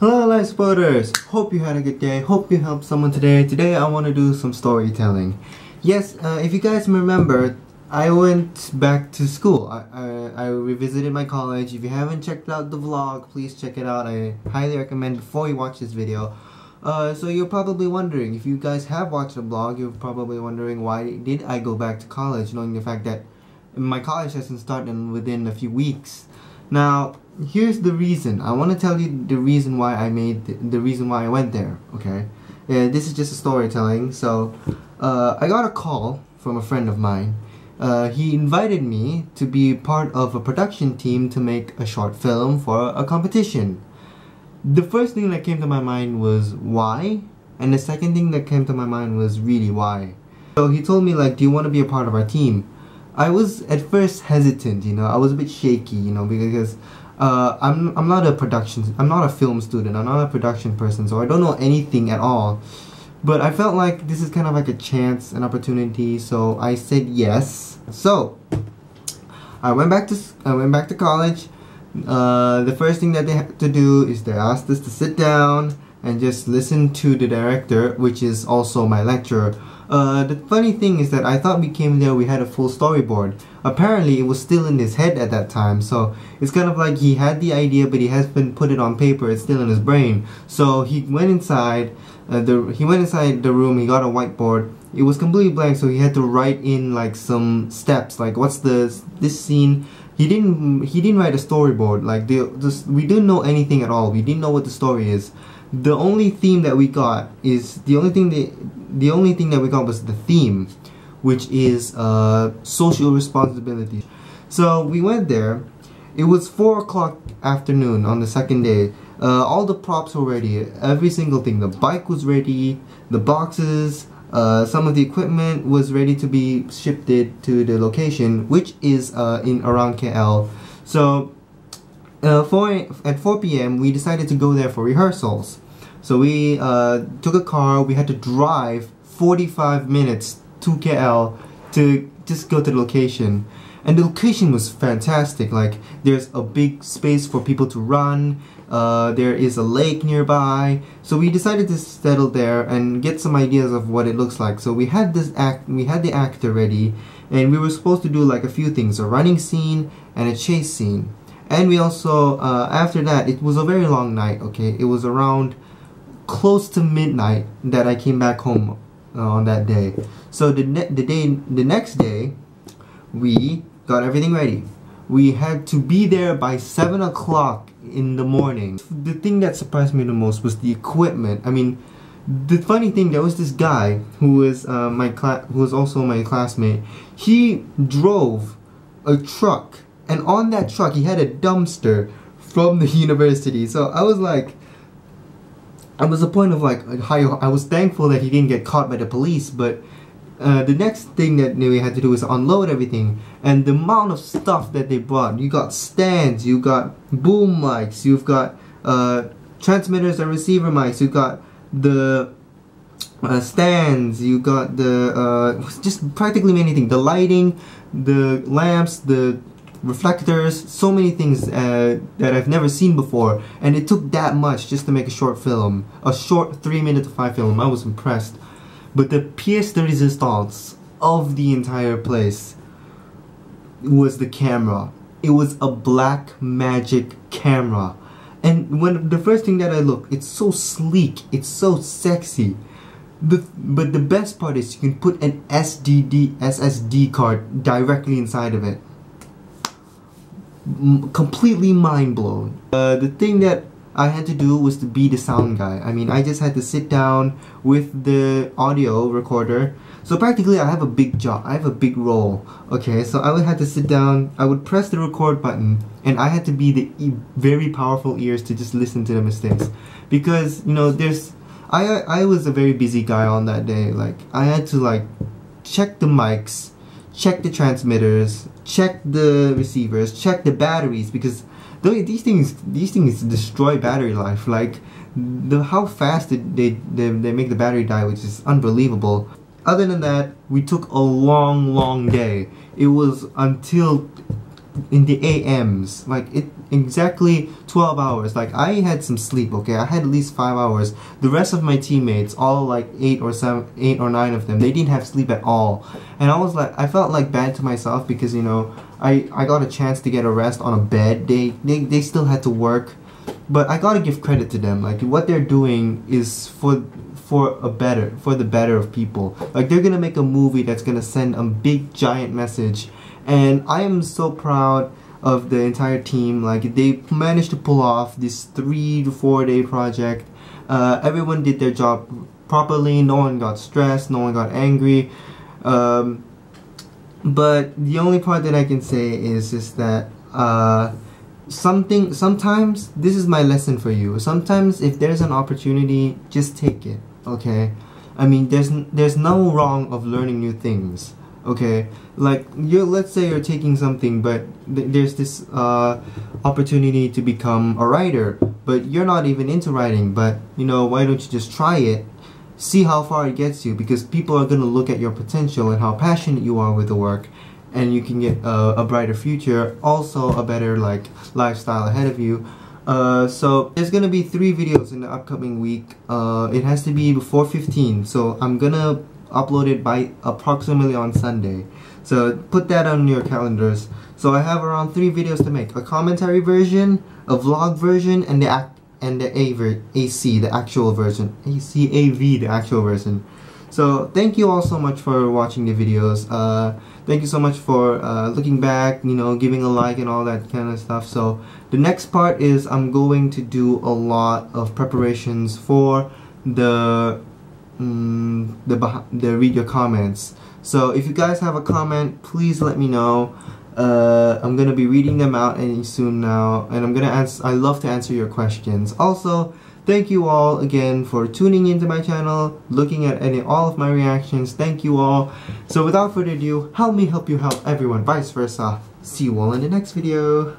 Hello live supporters! Hope you had a good day, hope you helped someone today. Today I want to do some storytelling. Yes, if you guys remember, I went back to school. I revisited my college. If you haven't checked out the vlog, please check it out. I highly recommend before you watch this video. So you're probably wondering, if you guys have watched the vlog, you're probably wondering why did I go back to college, knowing the fact that my college hasn't started within a few weeks. Now, here's the reason. I want to tell you the reason why I made the reason why I went there. Okay, this is just a storytelling. So, I got a call from a friend of mine. He invited me to be part of a production team to make a short film for a competition. The first thing that came to my mind was why, and the second thing that came to my mind was really why. So he told me, like, do you want to be a part of our team? I was at first hesitant, you know, I was a bit shaky, you know, because I'm not a film student, I'm not a production person, so I don't know anything at all. But I felt like this is kind of like a chance, an opportunity, so I said yes. So I went back to college. The first thing that they had to do is they asked us to sit down and just listen to the director, which is also my lecturer. The funny thing is that I thought we came there, we had a full storyboard. Apparently it was still in his head at that time, so it's kind of like he had the idea but he hasn't put it on paper, it's still in his brain. So he went inside the room, he got a whiteboard. It was completely blank, so he had to write in like some steps, like what's this scene. He didn't write a storyboard, like we didn't know anything at all. We didn't know what the story is. The only theme that we got is the only thing that we got was the theme, which is social responsibility. So we went there. It was 4 o'clock afternoon on the second day. All the props were ready, every single thing. The bike was ready, the boxes, some of the equipment was ready to be shipped to the location, which is in around KL. So at 4 p.m. we decided to go there for rehearsals. So we took a car. We had to drive 45 minutes to KL to just go to the location. And the location was fantastic. Like, there's a big space for people to run. There is a lake nearby. So we decided to settle there and get some ideas of what it looks like. So we had the actor ready, and we were supposed to do like a few things: a running scene and a chase scene. And we also, after that, it was a very long night, okay? It was around close to midnight that I came back home on that day. So the next day, we got everything ready. We had to be there by 7 o'clock in the morning. The thing that surprised me the most was the equipment. I mean, the funny thing, there was this guy who was also my classmate. He drove a truck, and on that truck he had a dumpster from the university. So I was like, I was a point of like how I was thankful that he didn't get caught by the police. But the next thing that we had to do is unload everything, and the amount of stuff that they brought. You got stands, you got boom mics, you've got transmitters and receiver mics, you got the stands, you got the just practically anything, the lighting, the lamps, the reflectors, so many things that I've never seen before. And it took that much just to make a short film, a short 3-minute to 5 film. I was impressed. But the pièce de résistance of the entire place was the camera. It was a black magic camera. And when the first thing that I looked, it's so sleek, it's so sexy. But the best part is you can put an SSD card directly inside of it. Completely mind blown. The thing that I had to do was to be the sound guy. I mean, I just had to sit down with the audio recorder. So practically I have a big job, I have a big role. Okay, so I would have to sit down, I would press the record button, and I had to be the very powerful ears to just listen to the mistakes. Because, you know, I was a very busy guy on that day. Like, I had to like check the mics, check the transmitters, check the receivers, check the batteries, because these things destroy battery life. Like, how fast they make the battery die, which is unbelievable. Other than that, we took a long day. It was until in the AMs, like it exactly 12 hours. Like I had some sleep, okay, I had at least 5 hours. The rest of my teammates, all like 8 or 9 of them, they didn't have sleep at all. And I felt like bad to myself because, you know, I got a chance to get a rest on a bed. They still had to work, but I gotta give credit to them. Like what they're doing is for the better of people. Like they're gonna make a movie that's gonna send a big giant message, and I am so proud of the entire team. Like they managed to pull off this 3 to 4 day project. Everyone did their job properly. No one got stressed, no one got angry. But the only part that I can say is just that sometimes this is my lesson for you. Sometimes if there's an opportunity, just take it, okay? I mean, there's no wrong of learning new things, okay? Like let's say you're taking something, but there's this opportunity to become a writer, but you're not even into writing. But you know, why don't you just try it? See how far it gets you, because people are going to look at your potential and how passionate you are with the work, and you can get a brighter future, also a better like lifestyle ahead of you. So there's gonna be 3 videos in the upcoming week. It has to be before 15, so I'm gonna upload it by approximately on Sunday. So put that on your calendars. So I have around 3 videos to make: a commentary version, a vlog version, and the AC, the actual version. ACAV, the actual version. So thank you all so much for watching the videos. Thank you so much for looking back, you know, giving a like and all that kind of stuff. So the next part is I'm going to do a lot of preparations for the read your comments. So if you guys have a comment, please let me know. I'm gonna be reading them out any soon now, and I love to answer your questions. Also, thank you all again for tuning into my channel, looking at all of my reactions. Thank you all. So without further ado, help me help you help everyone, vice versa. See you all in the next video.